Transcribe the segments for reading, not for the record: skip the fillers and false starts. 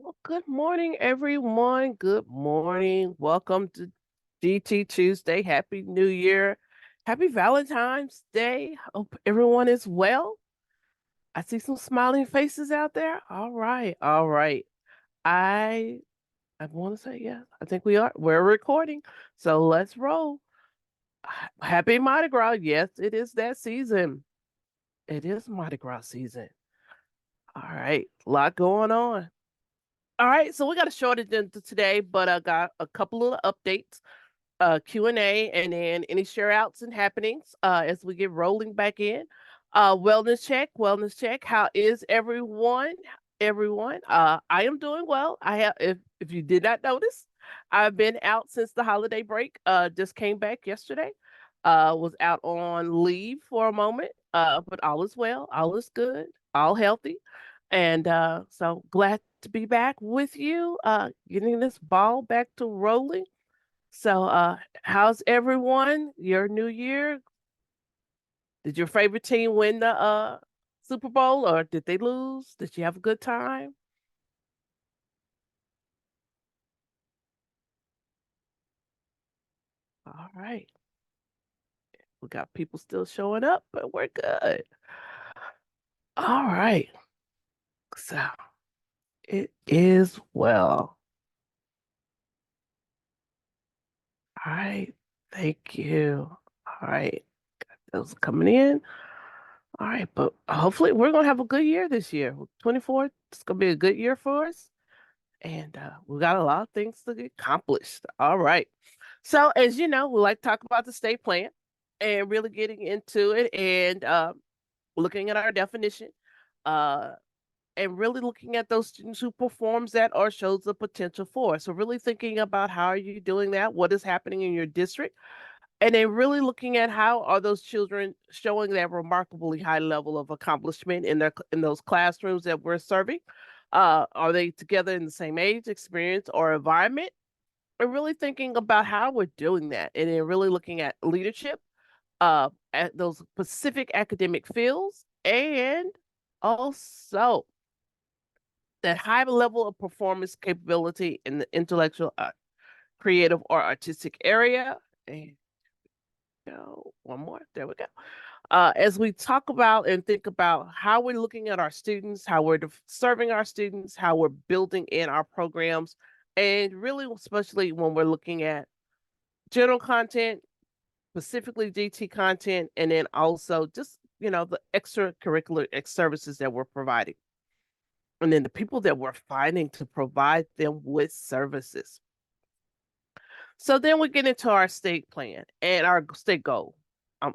Well, good morning, everyone. Good morning. Welcome to GT Tuesday. Happy New Year. Happy Valentine's Day. Hope everyone is well. I see some smiling faces out there. All right. All right. I I want to say yes. I think we are. We're recording. So let's roll. Happy Mardi Gras. Yes, it is that season. It is Mardi Gras season. All right. A lot going on. All right, so we got a short agenda today, but I got a couple of updates, Q&A, and then any share outs and happenings as we get rolling back in. Wellness check. How is everyone? Everyone, I am doing well. I have, if you did not notice, I've been out since the holiday break. Just came back yesterday. Was out on leave for a moment, but all is well, all is good, all healthy. And so glad to be back with you, getting this ball back to rolling. So, how's everyone? Your new year? Did your favorite team win the Super Bowl or did they lose? Did you have a good time? All right. We got people still showing up, but we're good. All right. So, it is well. All right. Thank you. All right. Those coming in. All right, but hopefully we're gonna have a good year this year. 24, it's gonna be a good year for us, and we got a lot of things to get accomplished. All right. So as you know, we like to talk about the state plan and really getting into it and looking at our definition, uh, and really looking at those students who performs that or shows the potential for. So really thinking about how are you doing that? What is happening in your district? And then really looking at how are those children showing that remarkably high level of accomplishment in those classrooms that we're serving. Are they together in the same age, experience, or environment? And really thinking about how we're doing that, and then really looking at leadership, at those specific academic fields, and also that high level of performance capability in the intellectual, creative, or artistic area. And go one more. There we go. As we talk about and think about how we're looking at our students, how we're serving our students, how we're building in our programs, and really, especially when we're looking at general content, specifically GT content, and then also just, the extracurricular services that we're providing, and then the people that we're finding to provide them with services. So then we get into our state plan and our state goal.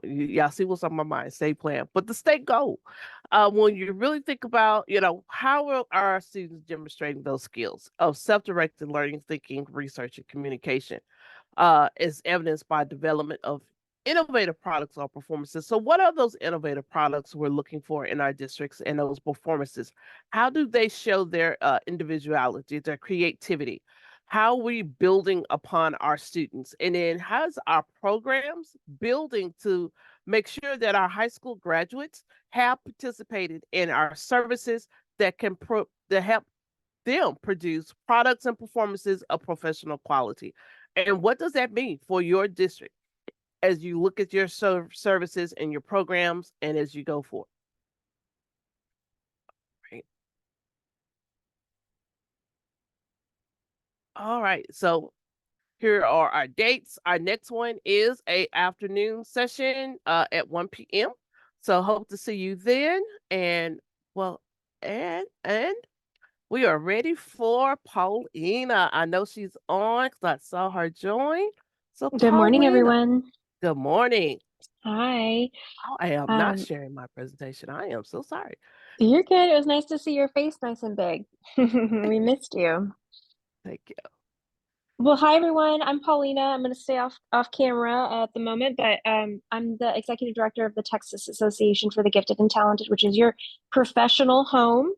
Y'all see what's on my mind, state plan, but the state goal. When you really think about, how are our students demonstrating those skills of self-directed learning, thinking, research, and communication, is evidenced by development of innovative products or performances. So, what are those innovative products we're looking for in our districts and those performances? How do they show their individuality, their creativity? How are we building upon our students? And then, how's our programs building to make sure that our high school graduates have participated in our services that can that help them produce products and performances of professional quality? And what does that mean for your district as you look at your services and your programs and as you go forward? Right. All right. So here are our dates. Our next one is a afternoon session at 1 p.m. So hope to see you then. And well, and we are ready for Paulina. I know she's on because I saw her join. So Good morning, Paulina, everyone. good morning. Hi. Oh, I am not Um, sharing my presentation. I am so sorry. you're good. It was nice to see your face nice and big. We missed you. Thank you. Well, hi everyone. I'm Paulina. I'm going to stay off camera at the moment, but I'm the executive director of the Texas Association for the Gifted and Talented, which is your professional home.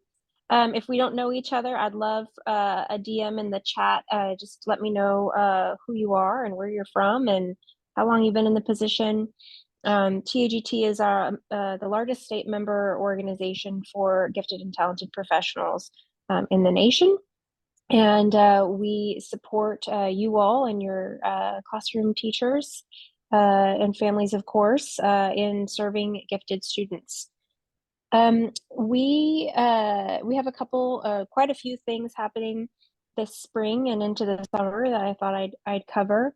If we don't know each other, I'd love a DM in the chat. Just let me know who you are and where you're from and how long you've been in the position. TAGT is the largest state member organization for gifted and talented professionals in the nation. And we support you all and your classroom teachers and families, of course, in serving gifted students. We have a couple, quite a few things happening this spring and into the summer that I thought I'd cover.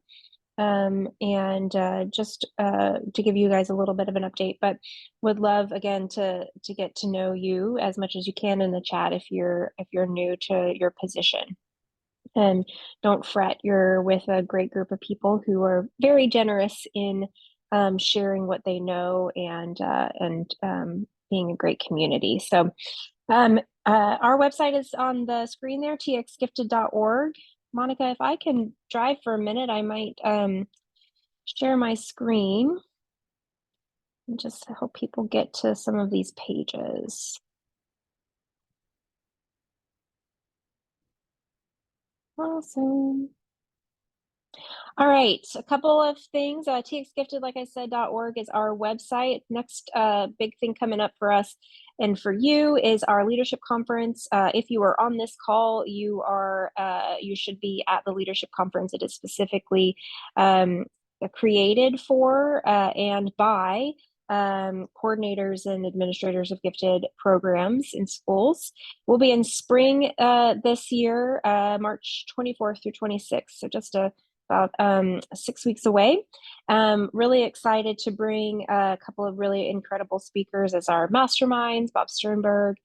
And just to give you guys a little bit of an update, but would love again to get to know you as much as you can in the chat if you're new to your position. And don't fret, you're with a great group of people who are very generous in sharing what they know and being a great community. So our website is on the screen there, txgifted.org. Monica, if I can drive for a minute, I might share my screen and just help people get to some of these pages. Awesome. All right, a couple of things. TXGifted, like I said, .org is our website. Next big thing coming up for us and for you is our leadership conference. If you are on this call, you should be at the leadership conference. It is specifically created for and by coordinators and administrators of gifted programs in schools. We'll be in spring this year, March 24th through 26th. So just about 6 weeks away. Really excited to bring a couple of really incredible speakers as our masterminds, Bob Sternberg,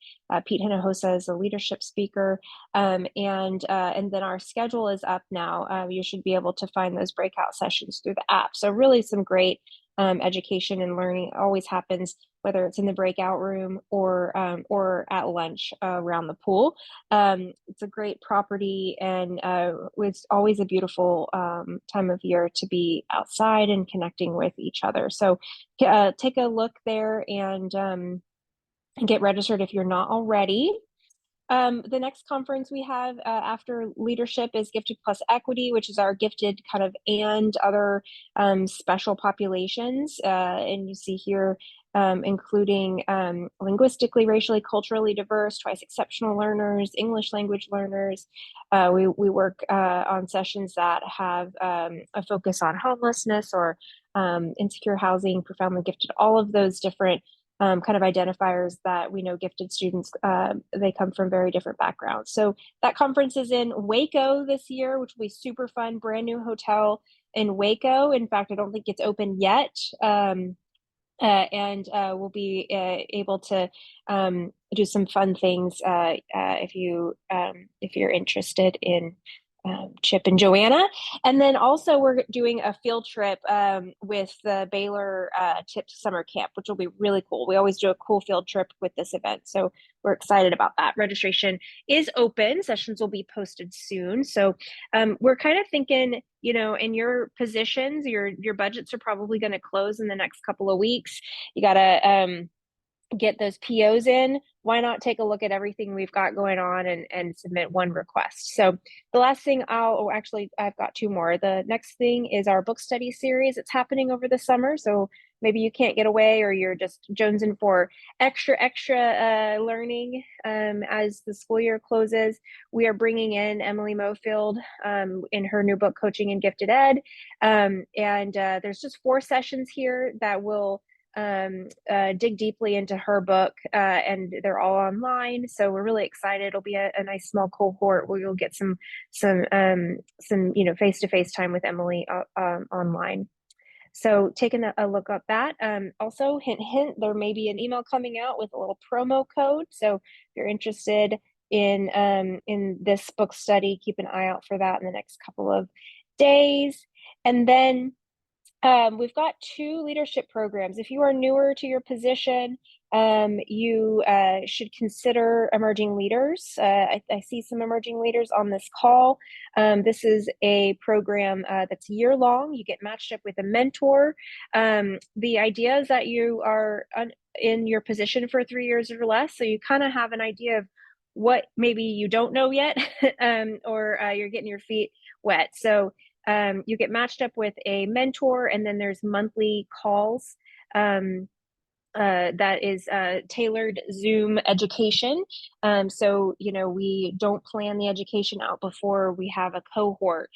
Pete Hinojosa is a leadership speaker, and then our schedule is up now. You should be able to find those breakout sessions through the app. So really some great education and learning always happens, whether it's in the breakout room or at lunch around the pool. It's a great property, and it's always a beautiful time of year to be outside and connecting with each other. So take a look there and get registered if you're not already. The next conference we have after leadership is Gifted Plus Equity, which is our gifted kind of and other special populations. And you see here, including linguistically, racially, culturally diverse, twice exceptional learners, English language learners. We work on sessions that have a focus on homelessness or insecure housing, profoundly gifted, all of those different kind of identifiers that we know gifted students, they come from very different backgrounds. So that conference is in Waco this year, which will be super fun, brand new hotel in Waco. In fact, I don't think it's open yet. And we'll be able to do some fun things if you're interested in Chip and Joanna. And then also we're doing a field trip with the Baylor Tip Summer Camp, which will be really cool. We always do a cool field trip with this event. So we're excited about that. Registration is open. Sessions will be posted soon. So we're kind of thinking, in your positions, your budgets are probably going to close in the next couple of weeks. You got to get those POs in. Why not take a look at everything we've got going on and submit one request? So the last thing I've got two more. The next thing is our book study series. It's happening over the summer. So maybe you can't get away or you're just jonesing for extra learning as the school year closes. We are bringing in Emily Mofield in her new book, Coaching in Gifted Ed. And there's just 4 sessions here that will dig deeply into her book, and they're all online. So we're really excited. It'll be a nice small cohort where you'll get some face-to-face time with Emily online. So taking a look at that. Also, hint, there may be an email coming out with a little promo code. So if you're interested in this book study, keep an eye out for that in the next couple of days. And then we've got 2 leadership programs. If you are newer to your position, you should consider emerging leaders. I see some emerging leaders on this call. This is a program that's year-long. You get matched up with a mentor. The idea is that you are in your position for 3 years or less, so you kind of have an idea of what maybe you don't know yet, or you're getting your feet wet. So you get matched up with a mentor, and then there's monthly calls that is tailored Zoom education. So, we don't plan the education out before we have a cohort.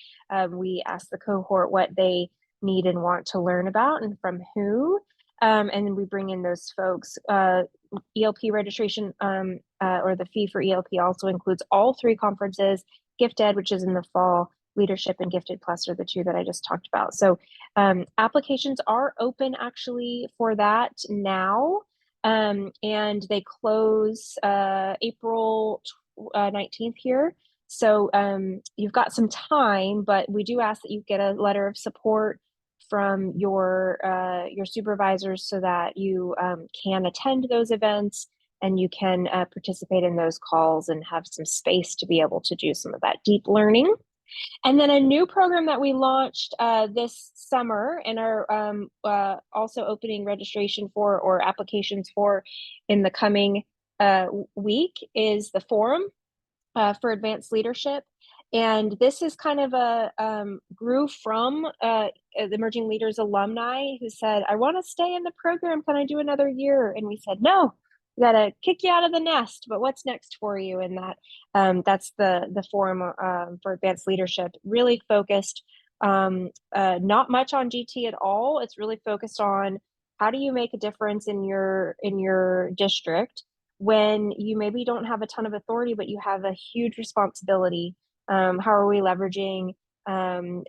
We ask the cohort what they need and want to learn about and from who. And then we bring in those folks. ELP registration or the fee for ELP also includes all three conferences, Gift Ed, which is in the fall, Leadership and Gifted Plus are the two that I just talked about. So applications are open actually for that now, and they close April 19th here. So you've got some time, but we do ask that you get a letter of support from your supervisors so that you can attend those events and you can participate in those calls and have some space to be able to do some of that deep learning. And then a new program that we launched this summer and are also opening registration for or applications for in the coming week is the Forum for Advanced Leadership. And this is kind of grew from the Emerging Leaders alumni who said, I want to stay in the program. Can I do another year? And we said, no, we got to kick you out of the nest. But what's next for you? And that's the Forum for Advanced Leadership, really focused not much on GT at all. It's really focused on how do you make a difference in your district when you maybe don't have a ton of authority, but you have a huge responsibility. How are we leveraging,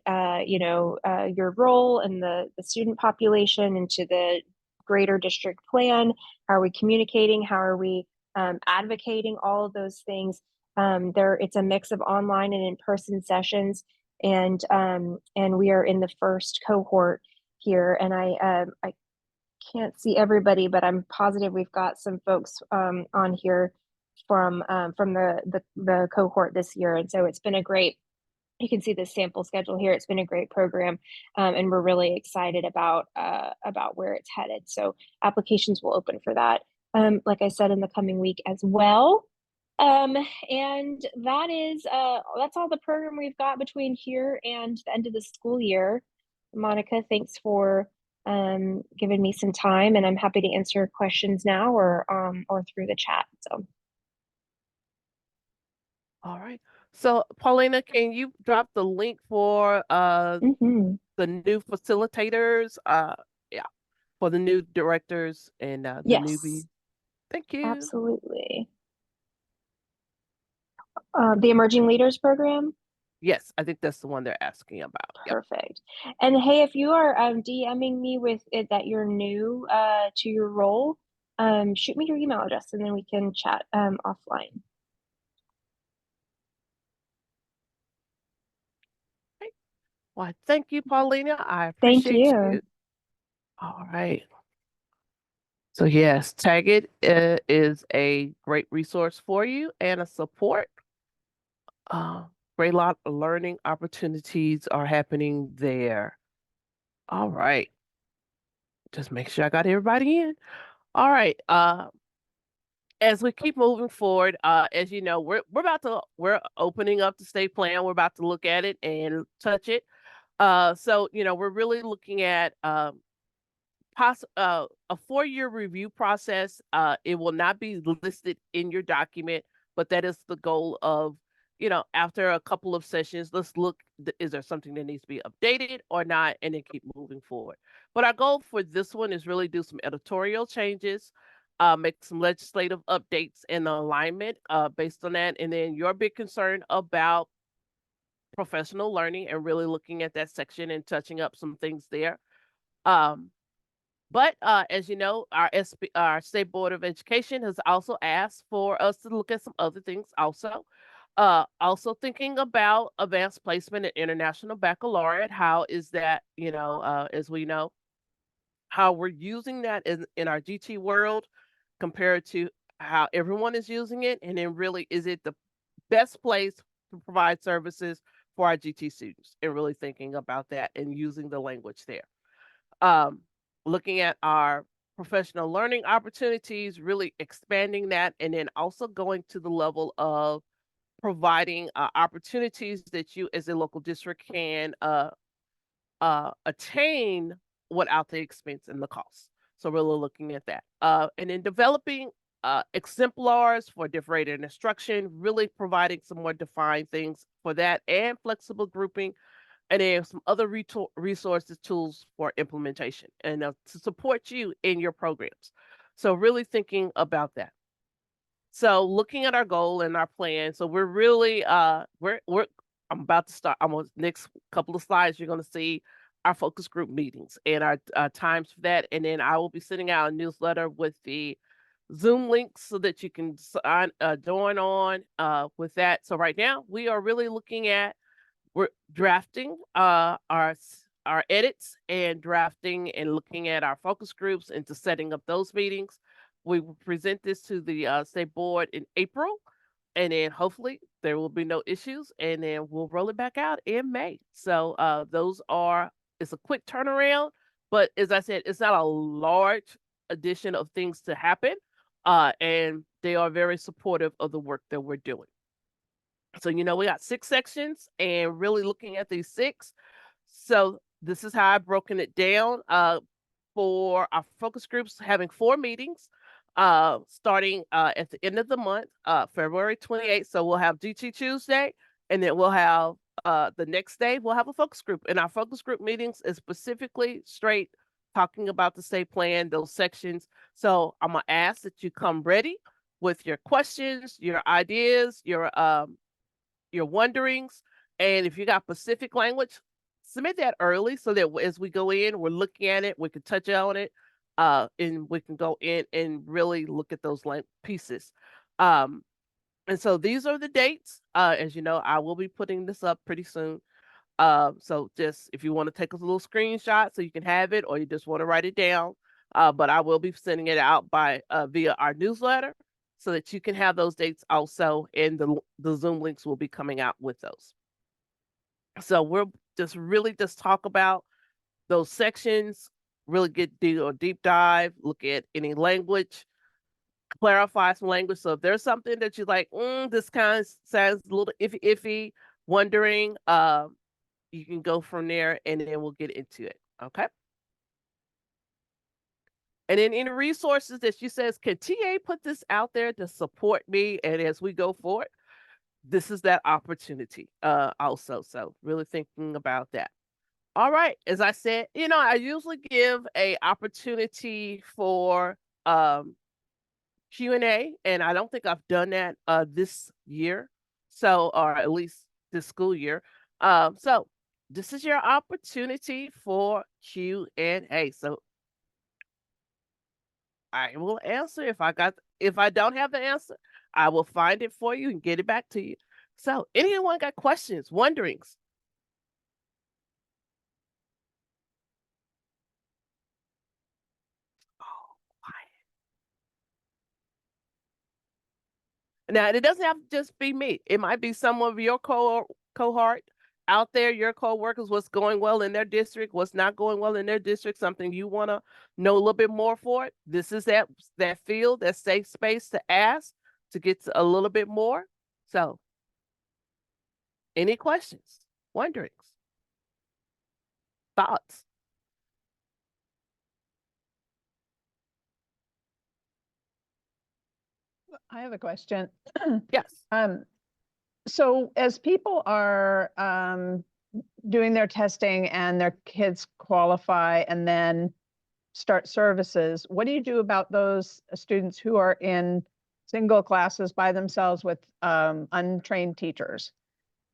your role and the student population into the greater district plan? How are we communicating? How are we advocating? All of those things. It's a mix of online and in-person sessions, and we are in the first cohort here. And I can't see everybody, but I'm positive we've got some folks on here from the cohort this year. And so it's been a great, you can see the sample schedule here. It's been a great program, and we're really excited about where it's headed. So applications will open for that, like I said, in the coming week as well. And that's all the program we've got between here and the end of the school year. Monica, thanks for giving me some time, and I'm happy to answer questions now or through the chat. So. All right. So Paulina, can you drop the link for the new facilitators? Yeah, for the new directors and the Yes, newbies. Thank you. absolutely. The Emerging Leaders Program? Yes, I think that's the one they're asking about. Yep. Perfect. And hey, if you are DMing me with it that you're new to your role, shoot me your email address and then we can chat offline. Okay. Well, thank you, Paulina. I Thank appreciate you. you. All right. So yes, Tagit is a great resource for you and a support. Great lot of learning opportunities are happening there. All right. Just make sure I got everybody in. All right. As we keep moving forward, as you know, we're opening up the state plan. We're about to look at it and touch it. So we're really looking at a 4-year review process. It will not be listed in your document, but that is the goal of, after a couple of sessions, let's look, is there something that needs to be updated or not, and then keep moving forward. But our goal for this one is really do some editorial changes, make some legislative updates and alignment based on that. And then your big concern about professional learning and really looking at that section and touching up some things there. But as you know, our State Board of Education has also asked for us to look at some other things also. Also thinking about advanced placement and international baccalaureate. How is that, as we know, how we're using that in our GT world compared to how everyone is using it? And then really, is it the best place to provide services for our GT students? And really thinking about that and using the language there. Looking at our professional learning opportunities, really expanding that, and then also going to the level of providing opportunities that you as a local district can attain without the expense and the cost. So we're really looking at that. And then developing exemplars for differentiated instruction, really providing some more defined things for that, and flexible grouping, and then some other resources, tools for implementation, and to support you in your programs. So really thinking about that. So looking at our goal and our plan, so we're really we're I'm about to start. I'm on next couple of slides. You're going to see our focus group meetings and our times for that, and then I will be sending out a newsletter with the Zoom links so that you can join on with that. So right now we are really looking at, we're drafting our edits and drafting and looking at our focus groups and to setting up those meetings. We will present this to the state board in April, and then hopefully there will be no issues, and then we'll roll it back out in May. So those are, it's a quick turnaround, but as I said, it's not a large addition of things to happen, and they are very supportive of the work that we're doing. So, we got 6 sections and really looking at these 6. So this is how I've broken it down for our focus groups, having 4 meetings starting at the end of the month, February 28th. So we'll have GT Tuesday, and then we'll have the next day we'll have a focus group. And our focus group meetings is specifically straight talking about the state plan, those sections. So I'm gonna ask that you come ready with your questions, your ideas, your wonderings, and if you got specific language, submit that early so that as we go in, we're looking at it, we can touch on it, and we can go in and really look at those pieces. And so these are the dates. As you know, I will be putting this up pretty soon. So just if you want to take a little screenshot so you can have it, or you just want to write it down, but I will be sending it out by via our newsletter so that you can have those dates also, and the Zoom links will be coming out with those. So we'll just really just talk about those sections, really get deep dive, look at any language, clarify some language. So if there's something that you're like, this kind of sounds a little iffy, wondering, you can go from there, and then we'll get into it. Okay. And then any resources that she says, can TA put this out there to support me? And as we go forward, this is that opportunity also. So really thinking about that. All right. As I said, I usually give a opportunity for Q&A, and I don't think I've done that this year. So, or at least this school year. So this is your opportunity for Q&A. So I will answer if I don't have the answer, I will find it for you and get it back to you. So anyone got questions, wonderings? Oh, now it doesn't have to just be me. It might be some of your cohort out there, your coworkers, what's going well in their district, what's not going well in their district, something you want to know a little bit more for it. This is that field, that safe space to ask, to get a little bit more. So any questions, wonderings, thoughts? I have a question. Yes. So as people are doing their testing and their kids qualify and then start services, what do you do about those students who are in single classes by themselves with untrained teachers?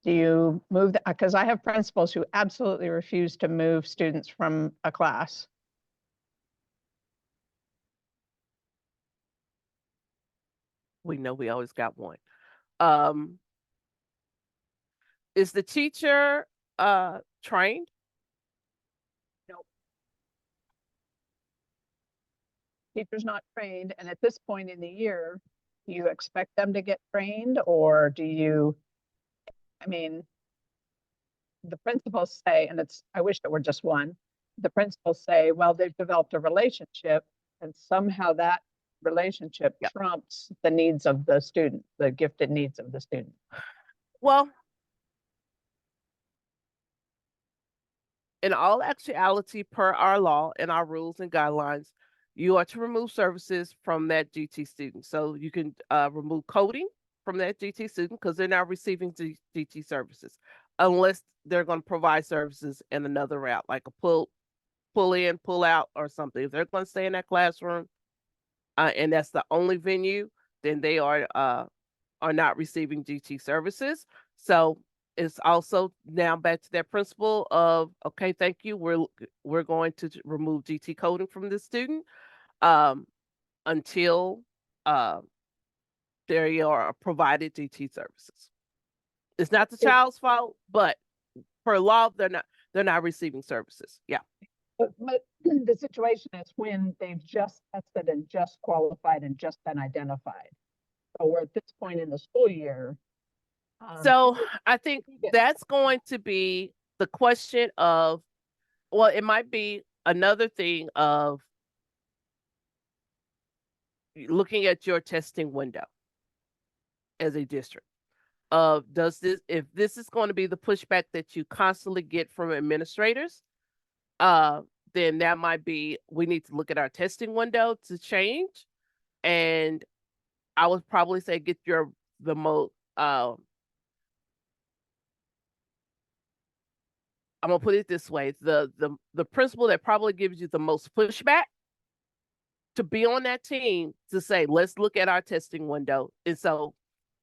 Do you move that? Because I have principals who absolutely refuse to move students from a class. We know we always got one. Is the teacher trained? No. Teacher's not trained, and at this point in the year, do you expect them to get trained, or do you, I mean, the principals say, and I wish it were just one, the principals say, well, they've developed a relationship, and somehow that relationship trumps the needs of the student, the gifted needs of the student. Well, in all actuality, per our law and our rules and guidelines, you are to remove services from that GT student. So you can remove coding from that GT student because they're not receiving GT services unless they're going to provide services in another route, like a pull in, pull out, or something. If they're going to stay in that classroom and that's the only venue, then they are not receiving GT services. So it's also now back to that principle of, okay, thank you. We're going to remove GT coding from the student until they are provided GT services. It's not the child's fault, but per law, they're not receiving services. Yeah. But the situation is when they've just tested and just qualified and just been identified. So we're at this point in the school year. So I think that's going to be the question of, well, it might be another thing of looking at your testing window as a district. If this is going to be the pushback that you constantly get from administrators, then that might be, we need to look at our testing window to change. And I would probably say get the most, I'm gonna put it this way, the principal that probably gives you the most pushback to be on that team to say, let's look at our testing window. And so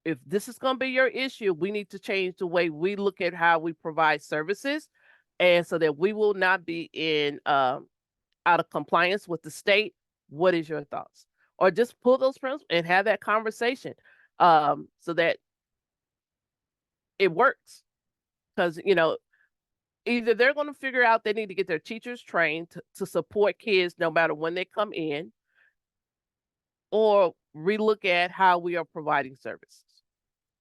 if this is going to be your issue, we need to change the way we look at how we provide services. And so that we will not be in out of compliance with the state. What is your thoughts? Or just pull those principles and have that conversation so that it works. Because, either they're going to figure out they need to get their teachers trained to support kids no matter when they come in, or relook at how we are providing services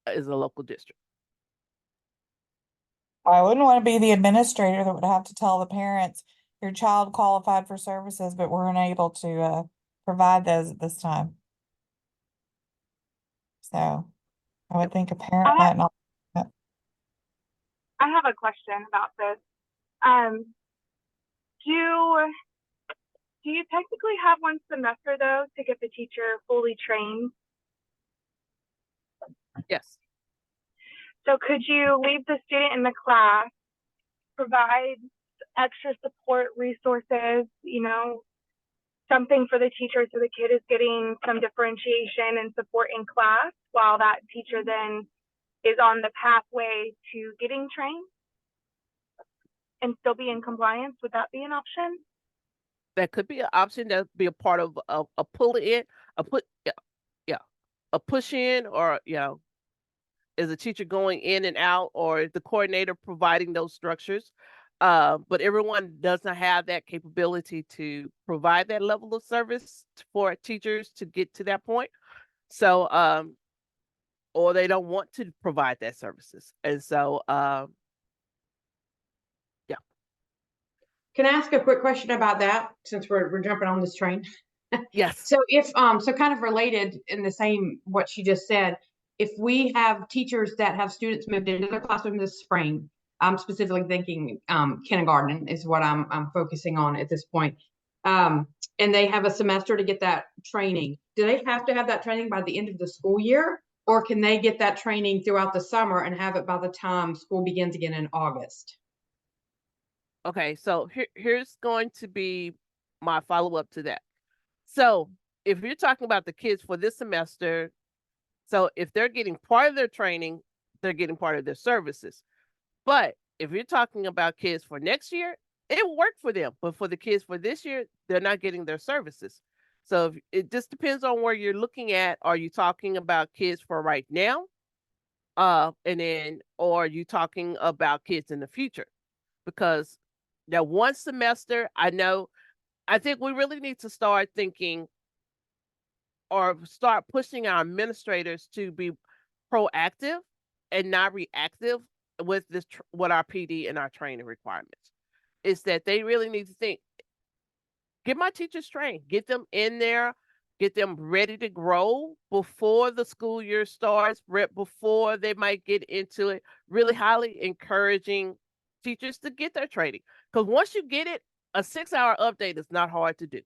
as a local district. I wouldn't want to be the administrator that would have to tell the parents, your child qualified for services, but we're unable to provide those at this time. So I would think a parent might not. I have a question about this. Do you technically have 1 semester though to get the teacher fully trained? Yes. So could you leave the student in the class, provide extra support resources, something for the teacher so the kid is getting some differentiation and support in class while that teacher then is on the pathway to getting trained and still be in compliance? Would that be an option? That could be an option. That would be a part of a pull in, a push in, or is the teacher going in and out, or the coordinator providing those structures. But everyone does not have that capability to provide that level of service for teachers to get to that point. So, or they don't want to provide that services. And so, Can I ask a quick question about that since we're jumping on this train? yes. So so kind of related in the same what she just said, if we have teachers that have students moved into their classroom this spring, I'm specifically thinking kindergarten is what I'm focusing on at this point. And they have a semester to get that training. Do they have to have that training by the end of the school year, or can they get that training throughout the summer and have it by the time school begins again in August? Okay, so here's going to be my follow-up to that. So if you're talking about the kids for this semester, so if they're getting part of their training, they're getting part of their services. But if you're talking about kids for next year, it will work for them. But for the kids for this year, they're not getting their services. So it just depends on where you're looking at. Are you talking about kids for right now? And then, or are you talking about kids in the future? Because now 1 semester, I think we really need to start thinking or start pushing our administrators to be proactive and not reactive with with our PD and our training requirements. Is that they really need to think, get my teachers trained, get them in there, get them ready to grow before the school year starts, before they might get into it, really highly encouraging teachers to get their training. Because once you get it, a 6-hour update is not hard to do.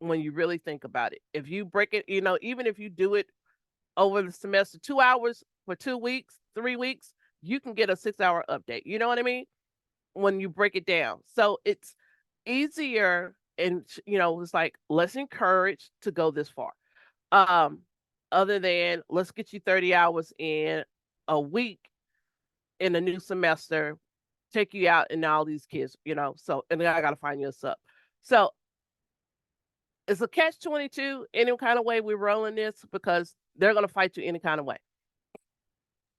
when you really think about it. If you break it, even if you do it over the semester, 2 hours for 2 weeks, 3 weeks, you can get a 6 hour update. You know what I mean? When you break it down. So it's easier and it's like less encouraged to go this far. Um, Other than let's get you 30 hours in a week in a new semester, take you out and all these kids. So and then I gotta find you a sub. So it's a catch-22 any kind of way we're rolling this because they're gonna fight you any kind of way.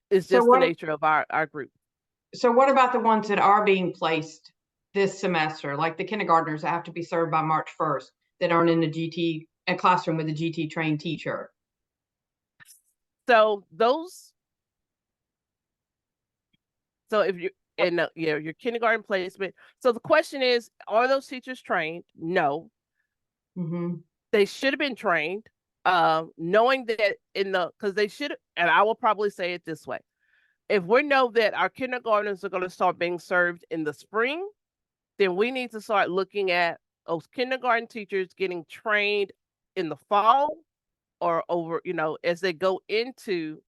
It's So just the what, nature of our group. so what about the ones that are being placed this semester, like the kindergartners that have to be served by March 1st that aren't in a classroom with a GT trained teacher? So if you're in your kindergarten placement, so the question is, are those teachers trained? No, Mm-hmm. they should have been trained, knowing that because they should, and I will probably say it this way: if we know that our kindergartners are going to start being served in the spring, then we need to start looking at those kindergarten teachers getting trained in the fall or over, as they go into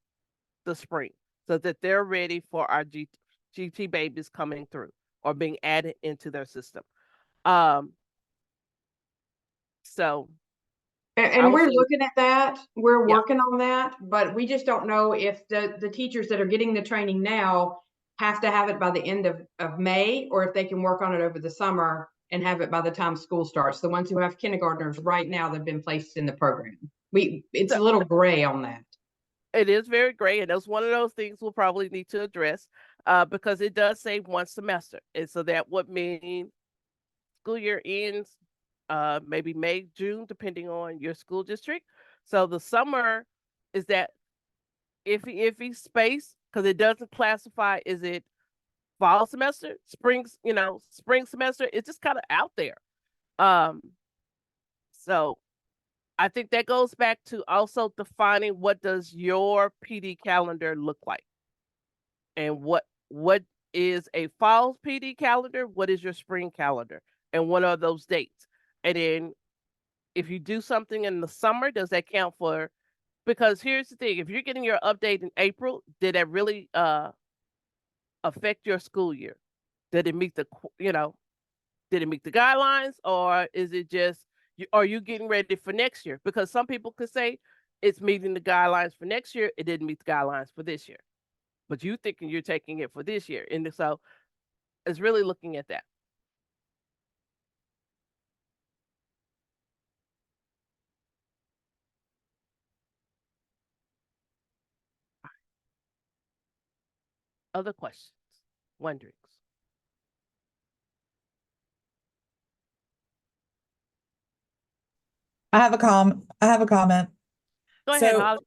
the spring, so that they're ready for our GT babies coming through or being added into their system. Um, so I And would we're say looking at that. We're yeah. working on that, but we just don't know if the teachers that are getting the training now have to have it by the end of May, or if they can work on it over the summer and have it by the time school starts. The ones who have kindergartners right now that have been placed in the program. It's So a little gray on that. it is very gray, and that's one of those things we'll probably need to address because it does say one semester, and so that would mean school year ends maybe May, June, depending on your school district. So the summer is that iffy space because it doesn't classify. Is it fall semester, spring semester? It's just kind of out there. Um, so I think that goes back to also defining what does your PD calendar look like, and what is a fall PD calendar, what is your spring calendar, and what are those dates? And then if you do something in the summer, does that count for? Because here's the thing: if you're getting your update in April, did that really affect your school year? Did it meet did it meet the guidelines, or is it just are you getting ready for next year? Because some people could say it's meeting the guidelines for next year, it didn't meet the guidelines for this year, but you thinking you're taking it for this year, and so it's really looking at that. Other questions, wonderings? I have a comment. Go ahead, So Holly.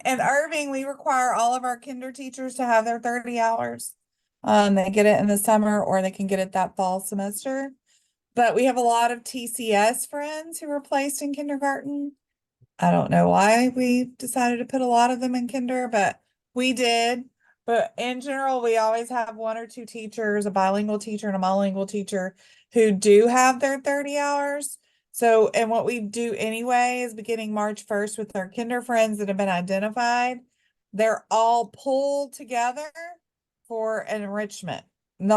in Irving, we require all of our kinder teachers to have their 30 hours. They get it in the summer or they can get it that fall semester. But we have a lot of TCS friends who were placed in kindergarten. I don't know why we decided to put a lot of them in kinder, but we did. But in general, we always have one or two teachers, a bilingual teacher and a monolingual teacher, who do have their 30 hours. So, and what we do anyway is beginning March 1st with our kinder friends that have been identified, they're all pulled together for an enrichment. And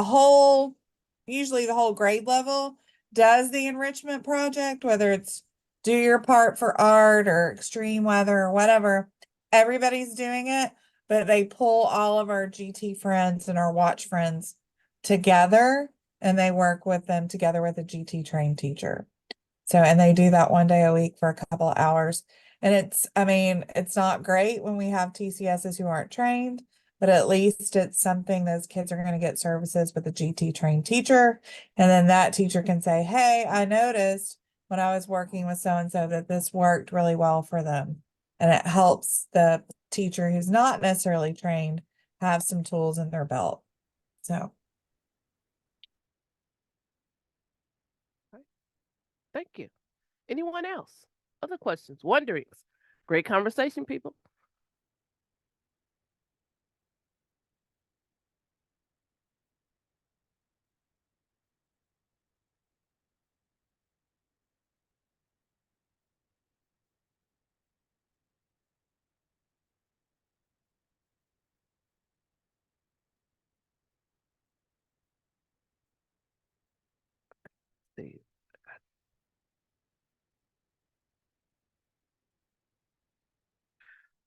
usually the whole grade level does the enrichment project, whether it's do your part for art or extreme weather or whatever. Everybody's doing it, but they pull all of our GT friends and our watch friends together and they work with them together with a GT trained teacher. So, and they do that one day a week for a couple of hours. And it's not great when we have TCSs who aren't trained, but at least it's something those kids are going to get services with a GT trained teacher. And then that teacher can say, hey, I noticed when I was working with so-and-so that this worked really well for them. And it helps the teacher who's not necessarily trained have some tools in their belt. So. Thank you. Anyone else? Other questions, wonderings? Great conversation, people. see.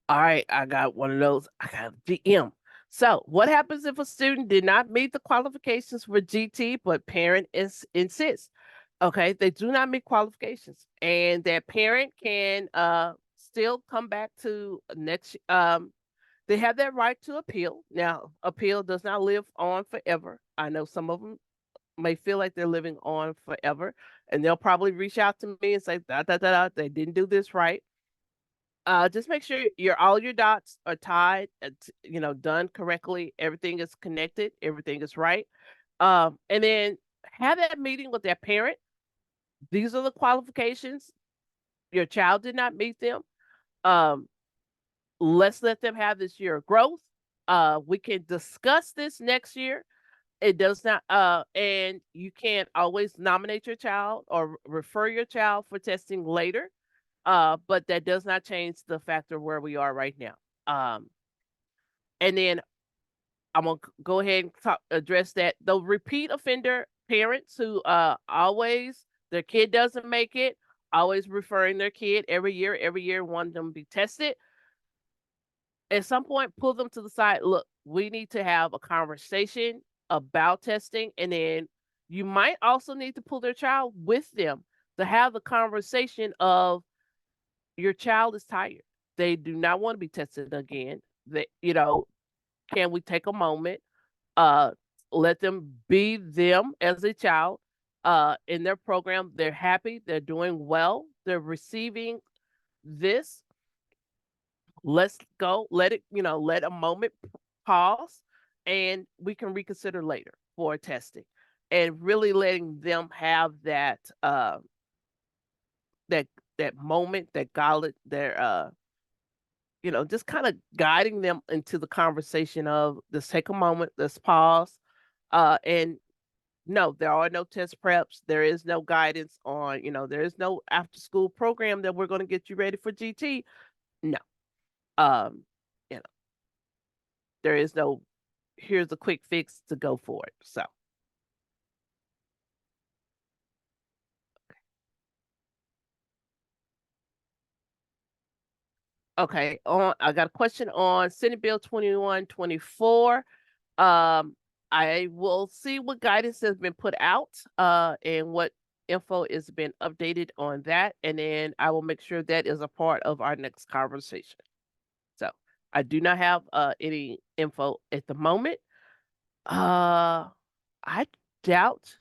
All right, I got one of those. I got GM. So, what happens if a student did not meet the qualifications for GT, but parent insists? Okay, they do not meet qualifications, and that parent can still come back to next. They have that right to appeal. Now, appeal does not live on forever. I know some of them may feel like they're living on forever, and they'll probably reach out to me and say, da, da, da, da, they didn't do this right. Just make sure all your dots are tied, done correctly. Everything is connected. Everything is right. And then have that meeting with their parent. These are the qualifications. Your child did not meet them. Let's let them have this year of growth. We can discuss this next year. It does not, and you can always nominate your child or refer your child for testing later. But that does not change the factor where we are right now. And then I'm gonna go ahead and address that. The repeat offender parents who always their kid doesn't make it, always referring their kid every year, wanting them to be tested. At some point, pull them to the side. Look, we need to have a conversation about testing, and then you might also need to pull their child with them to have the conversation of your child is tired. They do not want to be tested again. Can we take a moment, let them be them as a child, in their program? They're happy, they're doing well, they're receiving this. Let's go, let a moment pause, and we can reconsider later for testing, and really letting them have that, that moment, that gauntlet, just kind of guiding them into the conversation of, let's take a moment, let's pause. And no, there are no test preps. There is no guidance on, there is no after school program that we're going to get you ready for GT. No. Um, you know, there is no, here's a quick fix to go for it. So. Okay, I got a question on Senate Bill 2124. I will see what guidance has been put out, and what info is been updated on that, and then I will make sure that is a part of our next conversation. So I do not have any info at the moment. I doubt.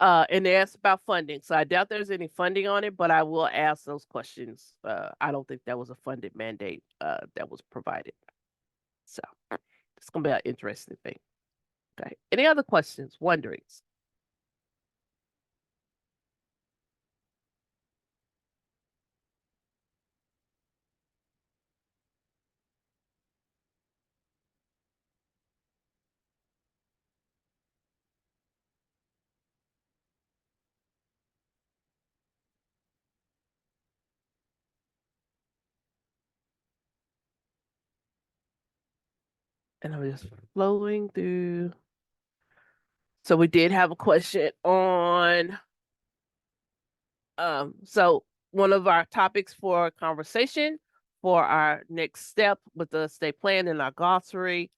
And they asked about funding, so I doubt there's any funding on it, but I will ask those questions. I don't think that was a funded mandate that was provided. So it's gonna be an interesting thing. Okay. Any other questions, wonderings? And I'm just flowing through. So we did have a question on, so one of our topics for conversation for our next step with the state plan and our glossary,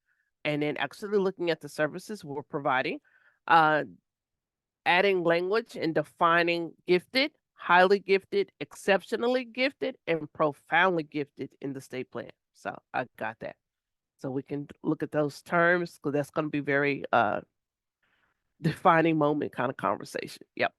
and then actually looking at the services we're providing, adding language and defining gifted, highly gifted, exceptionally gifted, and profoundly gifted in the state plan. So I got that. So we can look at those terms, because that's going to be very defining moment kind of conversation. Yep.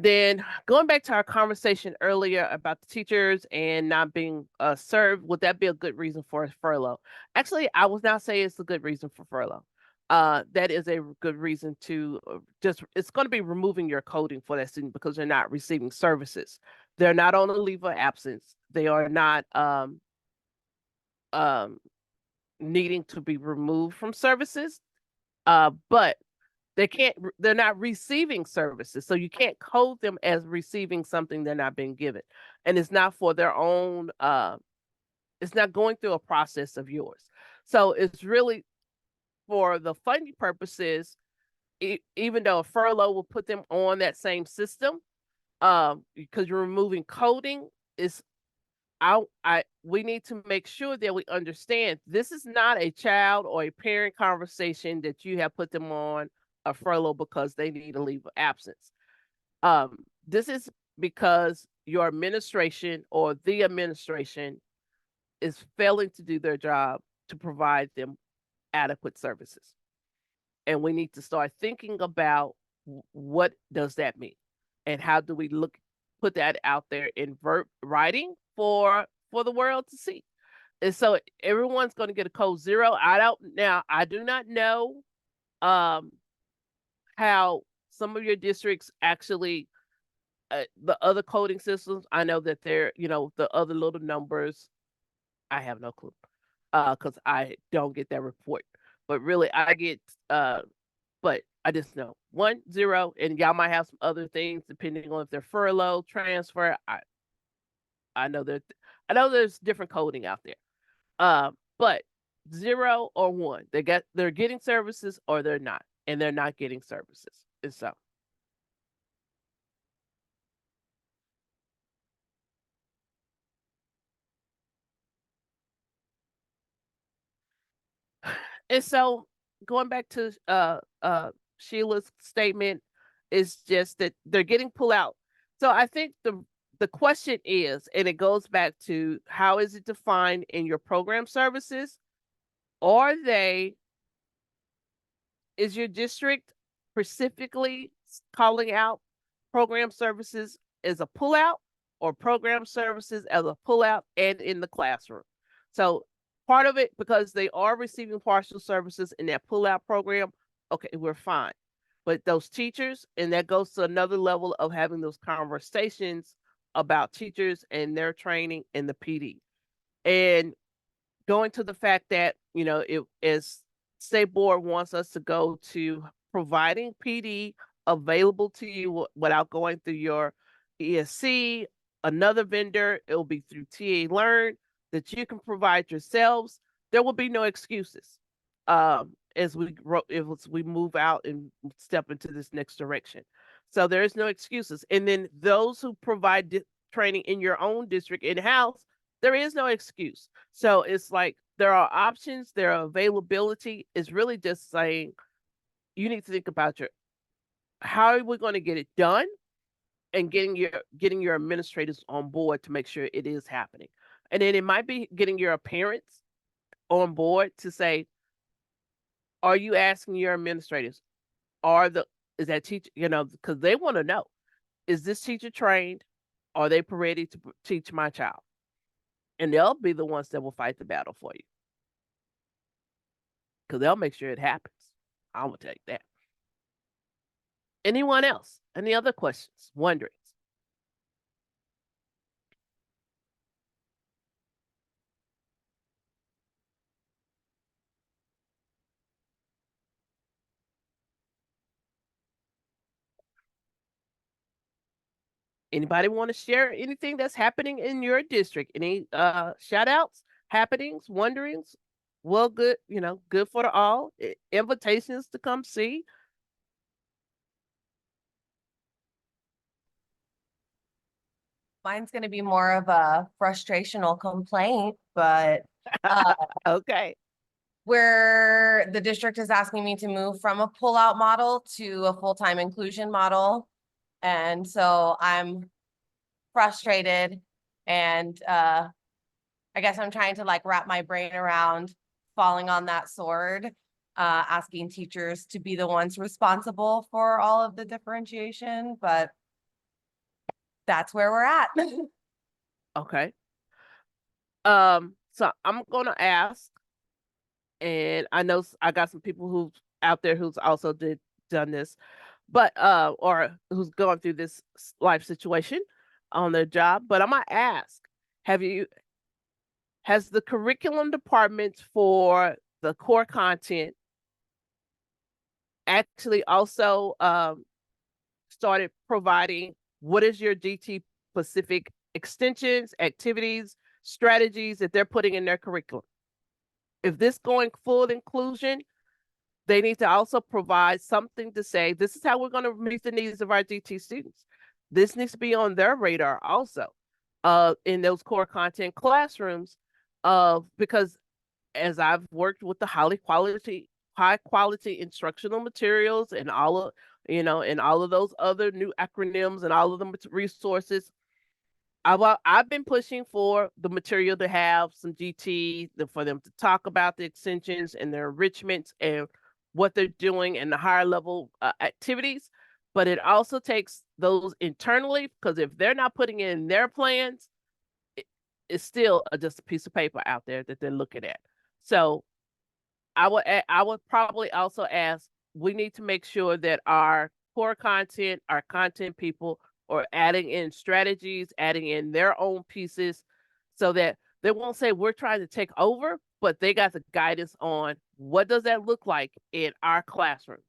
Then going back to our conversation earlier about the teachers and not being served, would that be a good reason for a furlough? Actually, I would not say it's a good reason for furlough. That is a good reason to it's going to be removing your coding for that student, because they're not receiving services. They're not on a leave of absence. They are not needing to be removed from services. But they're not receiving services. So you can't code them as receiving something they're not being given. And it's not for their own, it's not going through a process of yours. So it's really for the funding purposes, even though a furlough will put them on that same system, because you're removing coding, is we need to make sure that we understand this is not a child or a parent conversation that you have put them on a furlough because they need a leave of absence. This is because your administration or the administration is failing to do their job to provide them adequate services. And we need to start thinking about what does that mean? And how do we put that out there in writing for the world to see? And so everyone's going to get a code 0. I do not know how some of your districts actually the other coding systems. I know that they're, the other little numbers, I have no clue. Because I don't get that report. But really I get but I just know 1, 0, and y'all might have some other things depending on if they're furlough, transfer. I know there's different coding out there. But 0 or 1, they're getting services or they're not, and they're not getting services. And so going back to Sheila's statement is just that they're getting pulled out. So I think the question is, and it goes back to how is it defined in your program services? Is your district specifically calling out program services as a pullout or program services as a pullout and in the classroom? So part of it, because they are receiving partial services in that pullout program, okay, we're fine. But those teachers, and that goes to another level of having those conversations about teachers and their training and the PD. And going to the fact that, as State Board wants us to go to providing PD available to you without going through your ESC, another vendor, it will be through TA Learn that you can provide yourselves. There will be no excuses as we move out and step into this next direction. So there is no excuses. And then those who provide training in your own district in-house, there is no excuse. So it's like there are options, there are availability. It's really just saying you need to think about how are we going to get it done, and getting your administrators on board to make sure it is happening. And then it might be getting your parents on board to say, are you asking your administrators, is that teacher, because they want to know, is this teacher trained? Are they ready to teach my child? And they'll be the ones that will fight the battle for you, because they'll make sure it happens. I will tell you that. Anyone else? Any other questions, wonderings? Anybody want to share anything that's happening in your district? Any shout outs, happenings, wonderings? Well, good, good for the all. Invitations to come see. Mine's going to be more of a frustrational complaint, but Okay. where the district is asking me to move from a pull-out model to a full-time inclusion model. And so I'm frustrated, and I guess I'm trying to wrap my brain around falling on that sword, asking teachers to be the ones responsible for all of the differentiation, but that's where we're at. Okay. So I'm gonna ask, and I know I got some people who out there who's also done this, but or who's going through this life situation on their job. But I'm gonna ask, has the curriculum department for the core content actually also started providing what is your DT specific extensions, activities, strategies that they're putting in their curriculum? If this going full inclusion, they need to also provide something to say, this is how we're going to meet the needs of our GT students. This needs to be on their radar also, in those core content classrooms, because as I've worked with the high quality instructional materials and all of, and all of those other new acronyms and all of the resources, I've been pushing for the material to have some GT, for them to talk about the extensions and their enrichments and what they're doing and the higher level activities. But it also takes those internally, because if they're not putting in their plans, it's still just a piece of paper out there that they're looking at. So I would probably also ask, we need to make sure that our core content, our content people are adding in strategies, adding in their own pieces, so that they won't say we're trying to take over, but they got the guidance on what does that look like in our classrooms.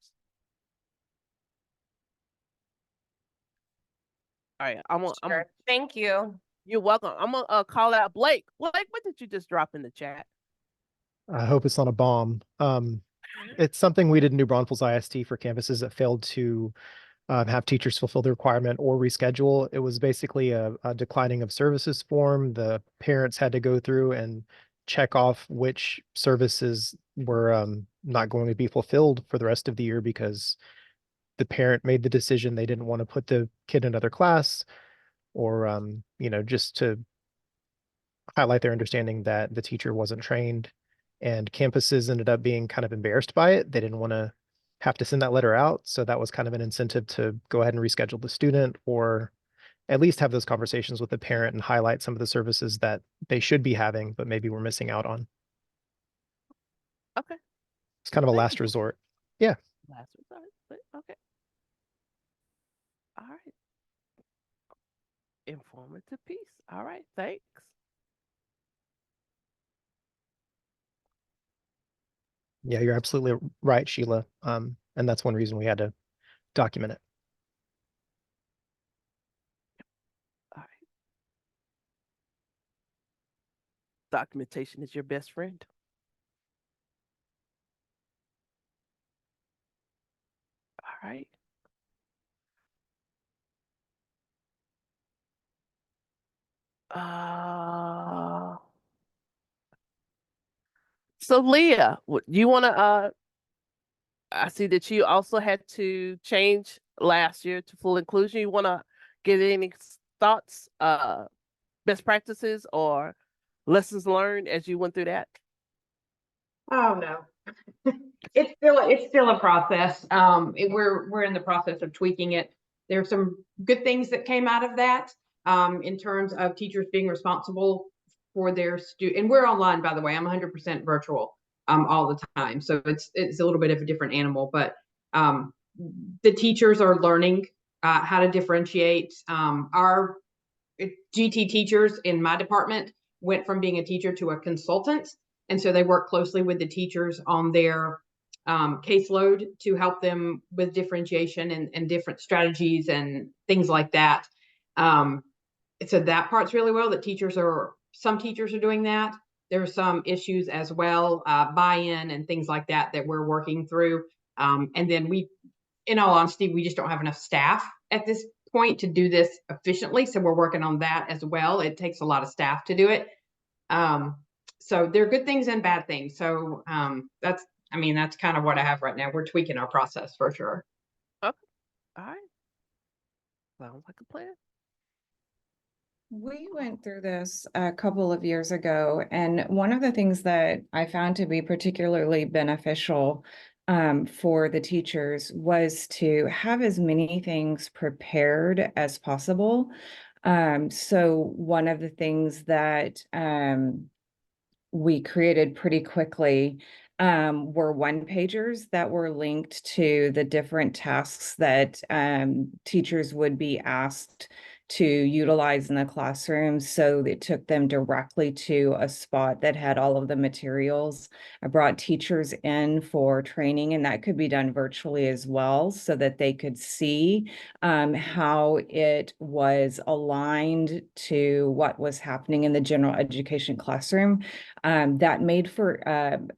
All right, Sure. Thank you. You're welcome. I'm gonna call out Blake. Blake, what did you just drop in the chat? I hope it's not a bomb. It's something we did in New Braunfels ISD for campuses that failed to have teachers fulfill the requirement or reschedule. It was basically a declining of services form. The parents had to go through and check off which services were not going to be fulfilled for the rest of the year because the parent made the decision they didn't want to put the kid in another class, or just to highlight their understanding that the teacher wasn't trained. And campuses ended up being kind of embarrassed by it. They didn't want to have to send that letter out. So that was kind of an incentive to go ahead and reschedule the student, or at least have those conversations with the parent and highlight some of the services that they should be having, but maybe we're missing out on. Okay. It's kind of a Thank last you. resort. Yeah. Last resort. Okay. All right. Informative piece. All right. Thanks. Yeah, you're absolutely right, Sheila. And that's one reason we had to document it. All right. Documentation is your best friend. All right. So Leah, you want to, I see that you also had to change last year to full inclusion. You want to give any thoughts, best practices or lessons learned as you went through that? Oh, no. It's still a process. We're in the process of tweaking it. There's some good things that came out of that, in terms of teachers being responsible for their student. And we're online, by the way. I'm 100% virtual, all the time. So it's a little bit of a different animal, but the teachers are learning how to differentiate. Our GT teachers in my department went from being a teacher to a consultant. And so they work closely with the teachers on their caseload to help them with differentiation and different strategies and things like that. So that part's really well, that some teachers are doing that. There are some issues as well, buy-in and things like that we're working through. And then in all honesty, we just don't have enough staff at this point to do this efficiently. So we're working on that as well. It takes a lot of staff to do it. So there are good things and bad things. So that's kind of what I have right now. We're tweaking our process for sure. Okay. All right. Sounds like a plan. We went through this a couple of years ago, and one of the things that I found to be particularly beneficial for the teachers was to have as many things prepared as possible. So one of the things that we created pretty quickly were one-pagers that were linked to the different tasks that teachers would be asked to utilize in the classroom. So it took them directly to a spot that had all of the materials. I brought teachers in for training, and that could be done virtually as well, so that they could see how it was aligned to what was happening in the general education classroom. That made for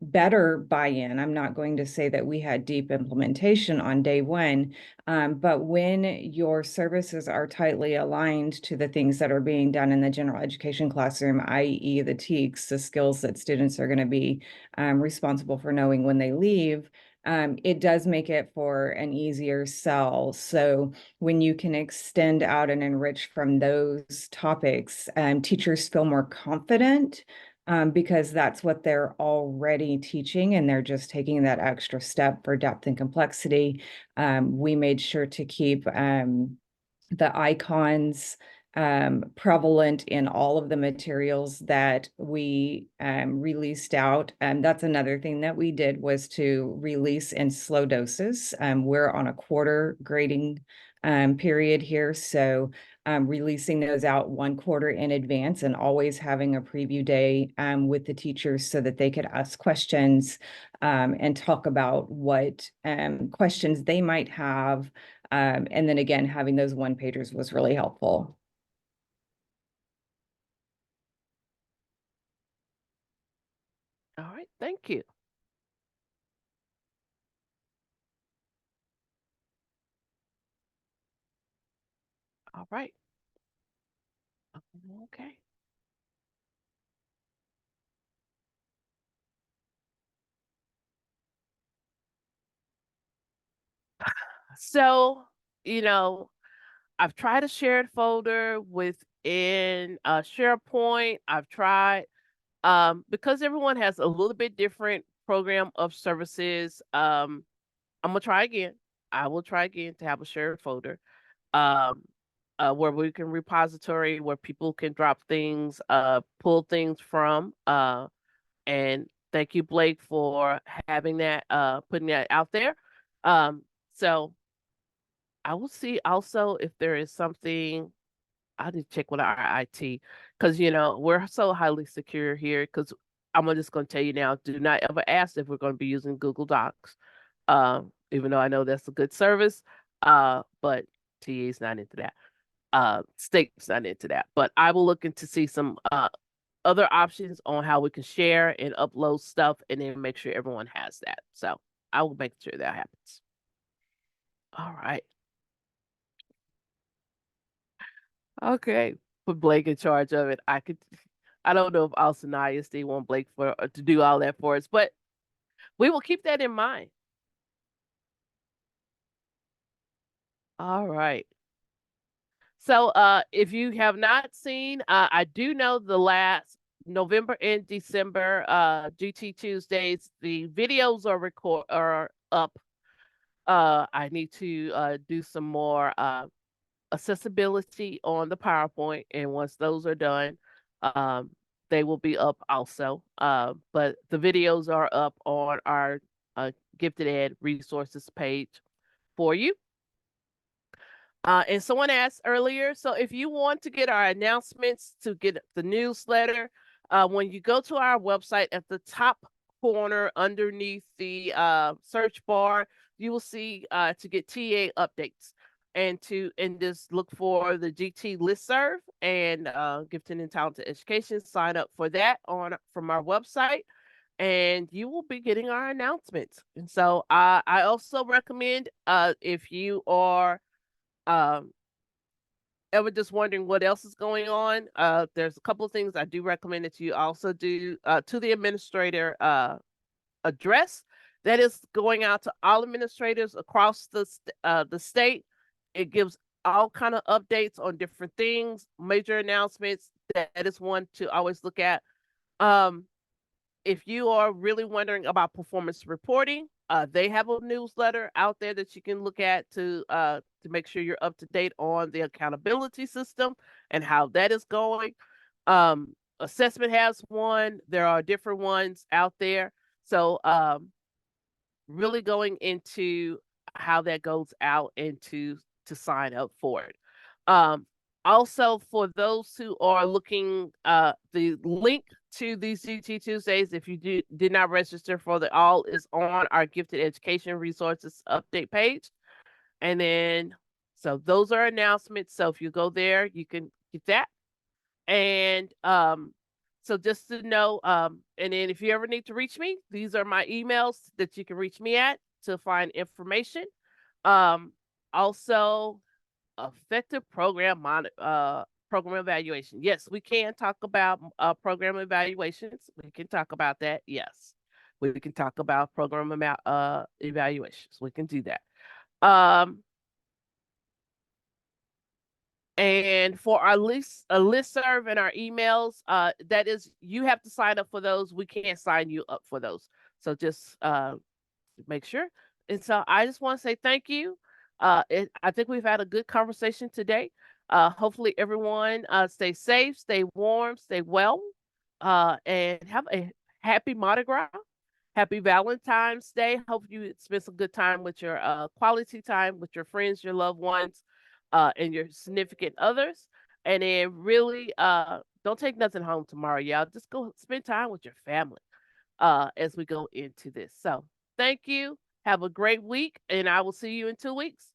better buy-in. I'm not going to say that we had deep implementation on day one, but when your services are tightly aligned to the things that are being done in the general education classroom, i.e. the TEKS, the skills that students are going to be responsible for knowing when they leave, it does make it for an easier sell. So when you can extend out and enrich from those topics, teachers feel more confident because that's what they're already teaching, and they're just taking that extra step for depth and complexity. We made sure to keep the icons prevalent in all of the materials that we released out. And that's another thing that we did, was to release in slow doses. We're on a quarter grading period here, so releasing those out 1 quarter in advance, and always having a preview day with the teachers so that they could ask questions and talk about what questions they might have. And then again, having those 1-pagers was really helpful. All right, thank you. All right. Okay. So, I've tried a shared folder within SharePoint. I've tried, because everyone has a little bit different program of services. I'm gonna try again. I will try again to have a shared folder, um, where we can repository, where people can drop things, pull things from. And thank you, Blake, for having that, putting that out there. So I will see also if there is something. I need to check with our IT, because we're so highly secure here. Because just going to tell you now, do not ever ask if we're going to be using Google Docs. Even though I know that's a good service, but TA's not into that. State's not into that. But I will look into see some other options on how we can share and upload stuff, and then make sure everyone has that. So I will make sure that happens. All right. Okay. Put Blake in charge of it. I don't know if Austin ISD want Blake to do all that for us, but we will keep that in mind. All right. So if you have not seen, I do know the last November and December GT Tuesdays, the videos are up. I need to do some more accessibility on the PowerPoint, and once those are done, they will be up also. But the videos are up on our Gifted Ed resources page for you. And someone asked earlier, so if you want to get our announcements, to get the newsletter, when you go to our website, at the top corner underneath the search bar, you will see to get TA updates, and just look for the GT listserv and Gifted and Talented Education. Sign up for that from our website, and you will be getting our announcements. And so I also recommend, if you are ever just wondering what else is going on, there's a couple of things I do recommend that you also do, to the administrator address that is going out to all administrators across the state. It gives all kind of updates on different things, major announcements. That is one to always look at. If you are really wondering about performance reporting, they have a newsletter out there that you can look at to make sure you're up to date on the accountability system and how that is going. Assessment has one. There are different ones out there. So really going into how that goes out, and to sign up for it. Also, for those who are looking, the link to these GT Tuesdays, if you did not register for the all, is on our Gifted Education Resources update page. And then, so those are announcements. So if you go there, you can get that. And so just to know, and then if you ever need to reach me, these are my emails that you can reach me at to find information. Also, effective program program evaluation. Yes, we can talk about program evaluations. We can talk about that. Yes, we can talk about program evaluations. We can do that. And for our listserv and our emails, that is, you have to sign up for those. We can't sign you up for those. So just make sure. And so I just want to say thank you. I think we've had a good conversation today. Hopefully everyone stay safe, stay warm, stay well, and have a happy Mardi Gras. Happy Valentine's Day. Hope you spend some good time with your quality time with your friends, your loved ones, and your significant others. And then really don't take nothing home tomorrow, y'all. Just go spend time with your family as we go into this. So thank you. Have a great week, and I will see you in 2 weeks.